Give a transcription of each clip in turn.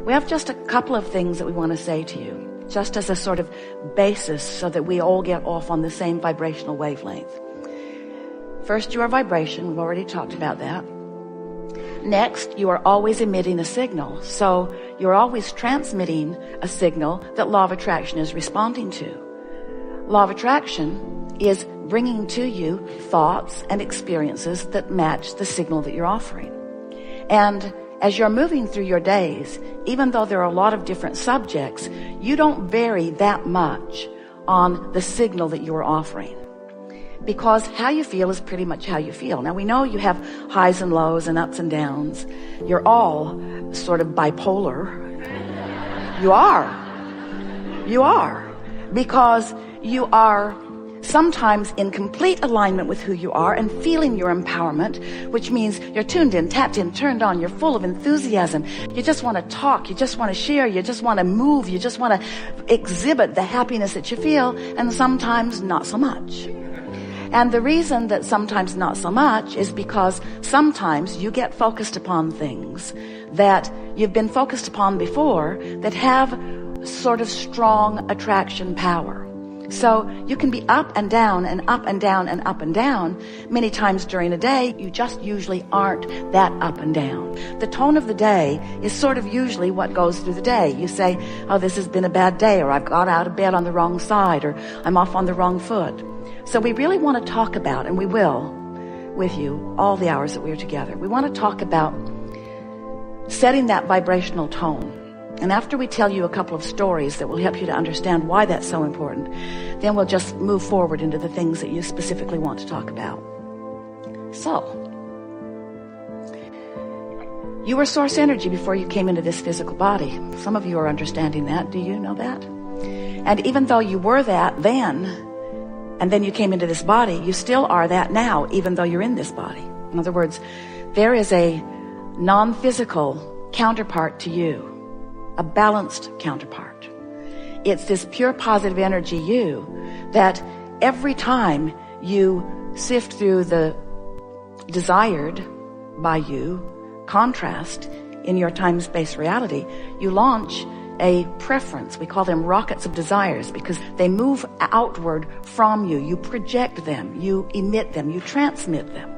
We have just a couple of things that we want to say to you, just as a sort of basis so that we all get off on the same vibrational wavelength. First, you are vibration. We've already talked about that. Next, you are always emitting a signal. So you're always transmitting a signal that law of attraction is responding to. Law of attraction is bringing to you thoughts and experiences that match the signal that you're offering. And as you're moving through your days, even though there are a lot of different subjects, you don't vary that much on the signal that you're offering. Because how you feel is pretty much how you feel. Now we know you have highs and lows and ups and downs. You're all sort of bipolar. You are. Because you are sometimes in complete alignment with who you are and feeling your empowerment, which means you're tuned in, tapped in, turned on, you're full of enthusiasm. You just want to talk, you just want to share, you just want to move, you just want to exhibit the happiness that you feel, and sometimes not so much. And the reason that sometimes not so much is because sometimes you get focused upon things that you've been focused upon before that have sort of strong attraction power. So you can be up and down and up and down and up and down many times during a day. You just usually aren't that up and down. The tone of the day is sort of usually what goes through the day. You say, oh, this has been a bad day, or I've got out of bed on the wrong side, or I'm off on the wrong foot. So we really want to talk about, and we will with you all the hours that we're together, we want to talk about setting that vibrational tone. And after we tell you a couple of stories that will help you to understand why that's so important, then we'll just move forward into the things that you specifically want to talk about. So, you were source energy before you came into this physical body. Some of you are understanding that. Do you know that? And even though you were that then, and then you came into this body, you still are that now, even though you're in this body. In other words, there is a non-physical counterpart to you. A balanced counterpart. It's this pure positive energy you that every time you sift through the desired by you contrast in your time-space reality, you launch a preference. We call them rockets of desires because they move outward from you. You project them, you emit them, you transmit them.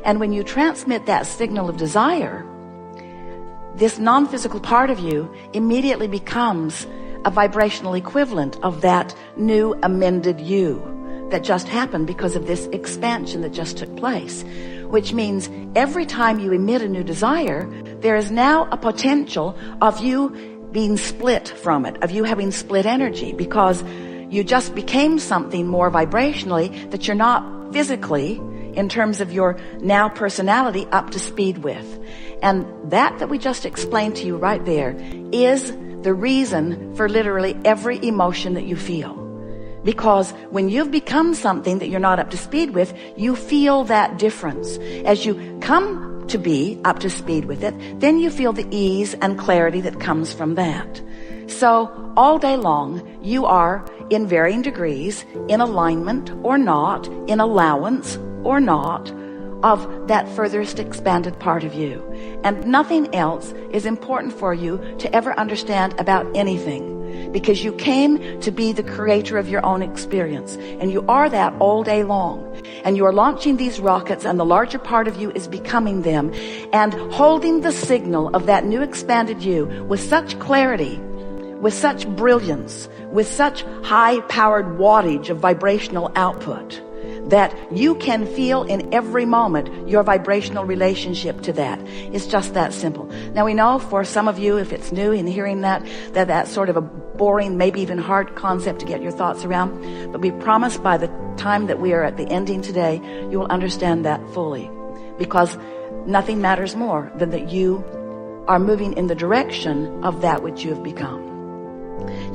And when you transmit that signal of desire, this non-physical part of you immediately becomes a vibrational equivalent of that new amended you that just happened because of this expansion that just took place. Which means every time you emit a new desire, there is now a potential of you being split from it, of you having split energy, because you just became something more vibrationally that you're not physically, in terms of your now personality, up to speed with. And that we just explained to you right there is the reason for literally every emotion that you feel. Because when you've become something that you're not up to speed with, you feel that difference. As you come to be up to speed with it, then you feel the ease and clarity that comes from that. So all day long, you are in varying degrees in alignment or not, in allowance or not, of that furthest expanded part of you. And nothing else is important for you to ever understand about anything, because you came to be the creator of your own experience, and you are that all day long. And you are launching these rockets, and the larger part of you is becoming them and holding the signal of that new expanded you with such clarity, with such brilliance, with such high-powered wattage of vibrational output, that you can feel in every moment your vibrational relationship to that. It's just that simple. Now we know for some of you, if it's new in hearing that's sort of a boring, maybe even hard concept to get your thoughts around. But we promise by the time that we are at the ending today, you will understand that fully. Because nothing matters more than that you are moving in the direction of that which you have become.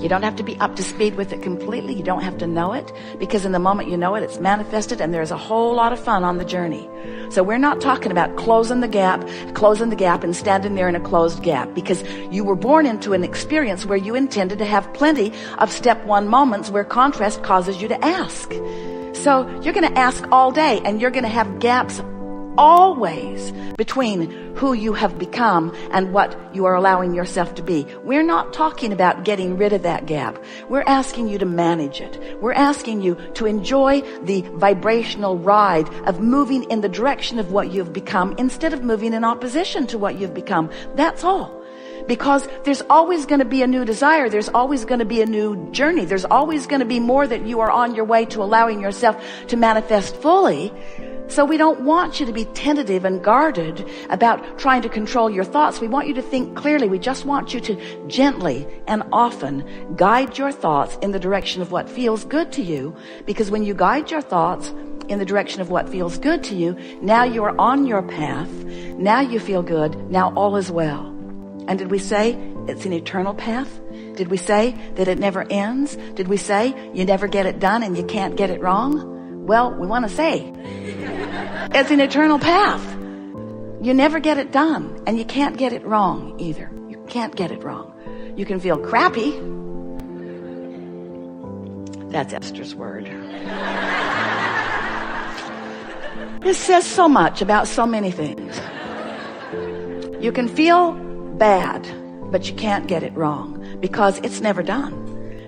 You don't have to be up to speed with it completely. You don't have to know it, because in the moment you know it, it's manifested, and there's a whole lot of fun on the journey. So we're not talking about closing the gap and standing there in a closed gap, because you were born into an experience where you intended to have plenty of step one moments where contrast causes you to ask. So you're going to ask all day, and you're going to have gaps always between who you have become and what you are allowing yourself to be. We're not talking about getting rid of that gap. We're asking you to manage it. We're asking you to enjoy the vibrational ride of moving in the direction of what you've become instead of moving in opposition to what you've become. That's all. Because there's always going to be a new desire. There's always going to be a new journey. There's always going to be more that you are on your way to allowing yourself to manifest fully. So we don't want you to be tentative and guarded about trying to control your thoughts. We want you to think clearly. We just want you to gently and often guide your thoughts in the direction of what feels good to you. Because when you guide your thoughts in the direction of what feels good to you, now you're on your path. Now you feel good. Now all is well. And did we say it's an eternal path? Did we say that it never ends? Did we say you never get it done and you can't get it wrong? Well, we want to say it's an eternal path. You never get it done and you can't get it wrong either. You can't get it wrong. You can feel crappy. That's Esther's word. This says so much about so many things. You can feel bad, but you can't get it wrong because it's never done.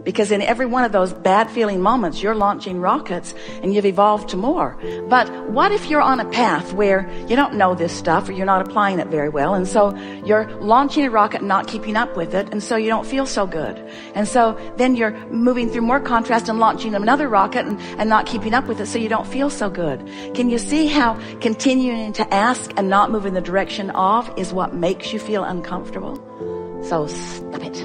Because in every one of those bad feeling moments, you're launching rockets and you've evolved to more. But what if you're on a path where you don't know this stuff or you're not applying it very well, and so you're launching a rocket and not keeping up with it, and so you don't feel so good. And so then you're moving through more contrast and launching another rocket and not keeping up with it, so you don't feel so good. Can you see how continuing to ask and not move in the direction of is what makes you feel uncomfortable? So stop it.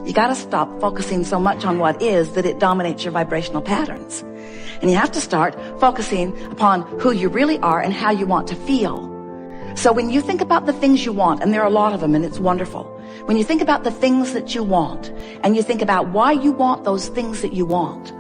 You got to stop focusing so much on what is that it dominates your vibrational patterns. And you have to start focusing upon who you really are and how you want to feel. So when you think about the things you want, and there are a lot of them and it's wonderful. When you think about the things that you want and you think about why you want those things that you want,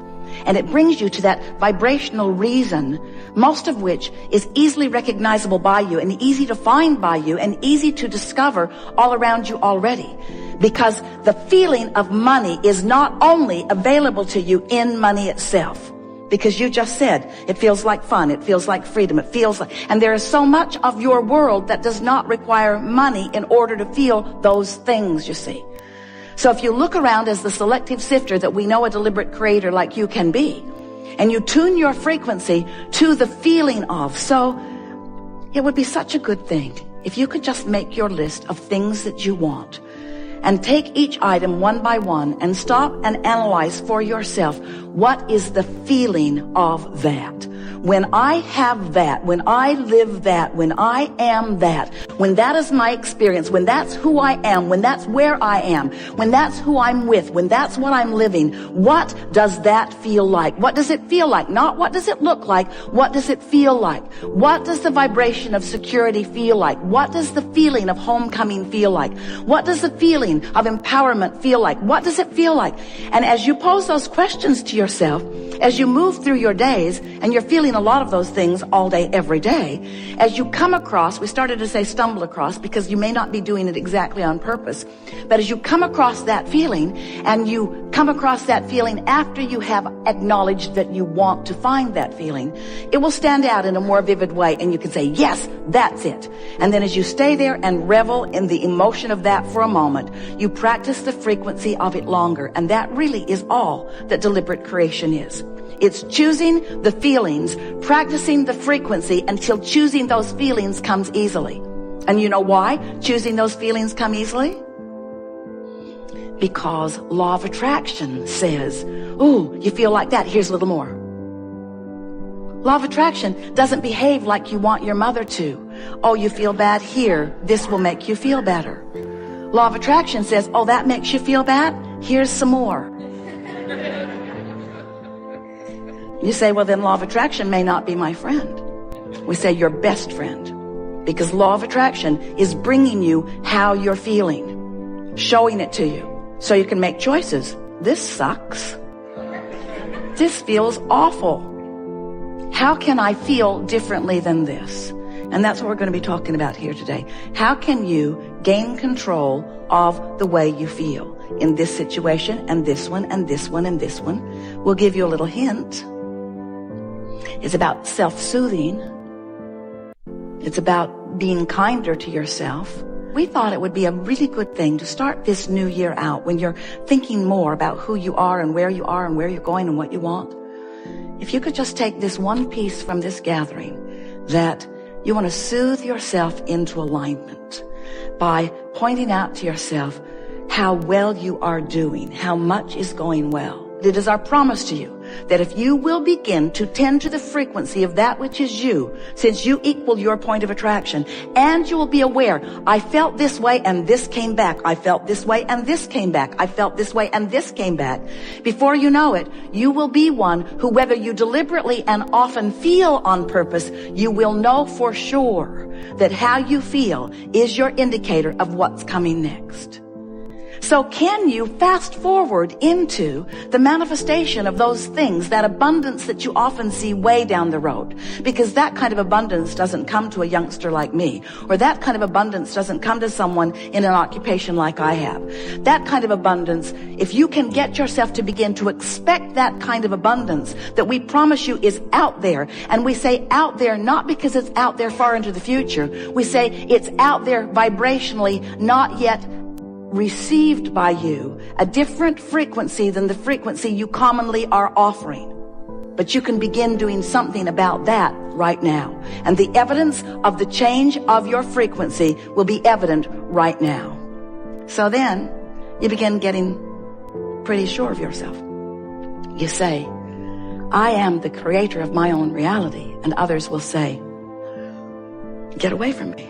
and it brings you to that vibrational reason, most of which is easily recognizable by you and easy to find by you and easy to discover all around you already. Because the feeling of money is not only available to you in money itself. Because you just said, it feels like fun, it feels like freedom, it feels like, and there is so much of your world that does not require money in order to feel those things, you see. So if you look around as the selective sifter that we know a deliberate creator like you can be, and you tune your frequency to the feeling of, so it would be such a good thing if you could just make your list of things that you want and take each item one by one and stop and analyze for yourself, what is the feeling of that? When I have that, when I live that, when I am that, when that is my experience, when that's who I am, when that's where I am, when that's who I'm with, when that's what I'm living, what does that feel like? What does it feel like? Not what does it look like? What does it feel like? What does the vibration of security feel like? What does the feeling of homecoming feel like? What does the feeling of empowerment feel like? What does it feel like? And as you pose those questions to yourself, as you move through your days, and you're feeling a lot of those things all day, every day, as you come across, we started to say stumble across because you may not be doing it exactly on purpose, but as you come across that feeling, and you come across that feeling after you have acknowledged that you want to find that feeling, it will stand out in a more vivid way, and you can say, yes, that's it. And then as you stay there and revel in the emotion of that for a moment, you practice the frequency of it longer, and that really is all that deliberate creation is. It's choosing the feelings, practicing the frequency until choosing those feelings comes easily. And you know why choosing those feelings come easily? Because law of attraction says, ooh, you feel like that, here's a little more. Law of attraction doesn't behave like you want your mother to. Oh, you feel bad here, this will make you feel better. Law of attraction says, oh, that makes you feel bad, here's some more. You say, well, then law of attraction may not be my friend. We say your best friend, because law of attraction is bringing you how you're feeling, showing it to you so you can make choices. This sucks. This feels awful. How can I feel differently than this? And that's what we're going to be talking about here today. How can you gain control of the way you feel in this situation and this one and this one and this one? We'll give you a little hint. It's about self-soothing. It's about being kinder to yourself. We thought it would be a really good thing to start this new year out when you're thinking more about who you are and where you're going and what you want. If you could just take this one piece from this gathering, that you want to soothe yourself into alignment by pointing out to yourself how well you are doing, how much is going well. It is our promise to you that if you will begin to tend to the frequency of that which is you, since you equal your point of attraction, and you will be aware, I felt this way and this came back. I felt this way and this came back. I felt this way and this came back. Before you know it, you will be one who, whether you deliberately and often feel on purpose, you will know for sure that how you feel is your indicator of what's coming next. So can you fast forward into the manifestation of those things, that abundance that you often see way down the road? Because that kind of abundance doesn't come to a youngster like me, or that kind of abundance doesn't come to someone in an occupation like I have. That kind of abundance, if you can get yourself to begin to expect that kind of abundance that we promise you is out there, and we say out there not because it's out there far into the future, we say it's out there vibrationally, not yet received by you, a different frequency than the frequency you commonly are offering. But you can begin doing something about that right now. And the evidence of the change of your frequency will be evident right now. So then you begin getting pretty sure of yourself. You say, I am the creator of my own reality. And others will say, get away from me.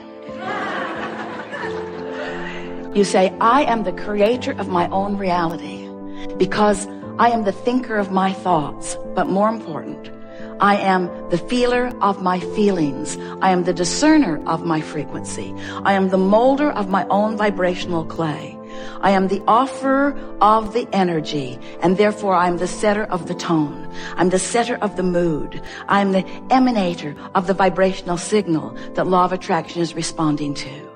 You say, I am the creator of my own reality because I am the thinker of my thoughts. But more important, I am the feeler of my feelings. I am the discerner of my frequency. I am the molder of my own vibrational clay. I am the offerer of the energy, and therefore I am the setter of the tone. I'm the setter of the mood. I am the emanator of the vibrational signal that law of attraction is responding to.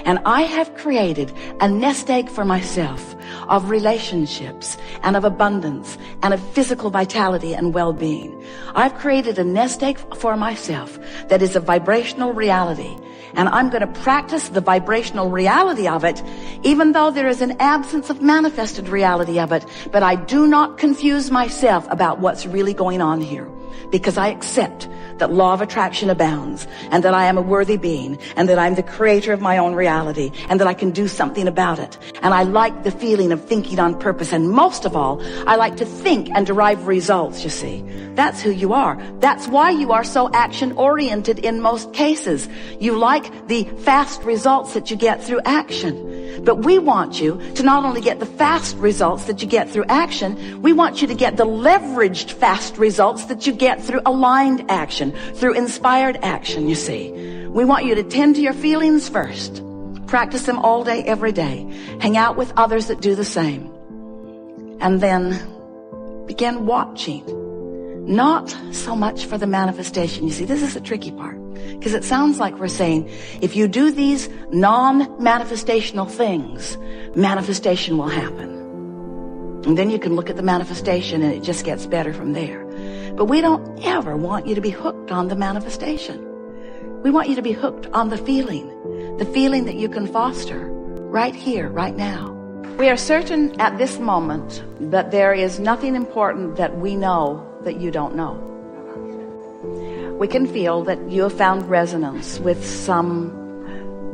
And I have created a nest egg for myself of relationships and of abundance and of physical vitality and well-being. I've created a nest egg for myself that is a vibrational reality. And I'm going to practice the vibrational reality of it, even though there is an absence of manifested reality of it. But I do not confuse myself about what's really going on here, because I accept that law of attraction abounds, and that I am a worthy being, and that I'm the creator of my own reality, and that I can do something about it. And I like the feeling of thinking on purpose, and most of all, I like to think and derive results, you see. That's who you are. That's why you are so action-oriented in most cases. You like the fast results that you get through action. But we want you to not only get the fast results that you get through action, we want you to get the leveraged fast results that you get through aligned action, through inspired action, you see. We want you to tend to your feelings first. Practice them all day, every day. Hang out with others that do the same. And then begin watching. Not so much for the manifestation. You see, this is the tricky part. Because it sounds like we're saying, if you do these non-manifestational things, manifestation will happen. And then you can look at the manifestation and it just gets better from there. But we don't ever want you to be hooked on the manifestation. We want you to be hooked on the feeling that you can foster right here, right now. We are certain at this moment that there is nothing important that we know that you don't know. We can feel that you have found resonance with some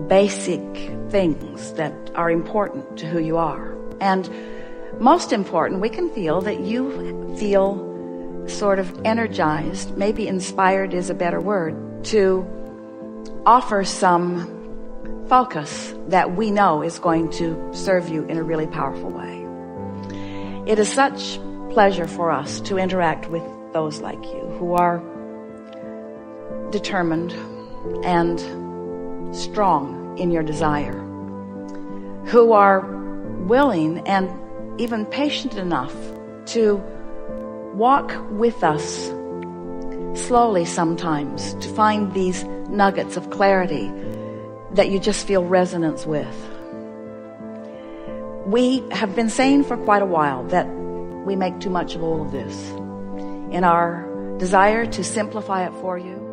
basic things that are important to who you are. And most important, we can feel that you feel sort of energized, maybe inspired is a better word, to offer some focus that we know is going to serve you in a really powerful way. It is such pleasure for us to interact with those like you who are determined and strong in your desire, who are willing and even patient enough to walk with us slowly sometimes to find these nuggets of clarity that you just feel resonance with. We have been saying for quite a while that we make too much of all of this. In our desire to simplify it for you.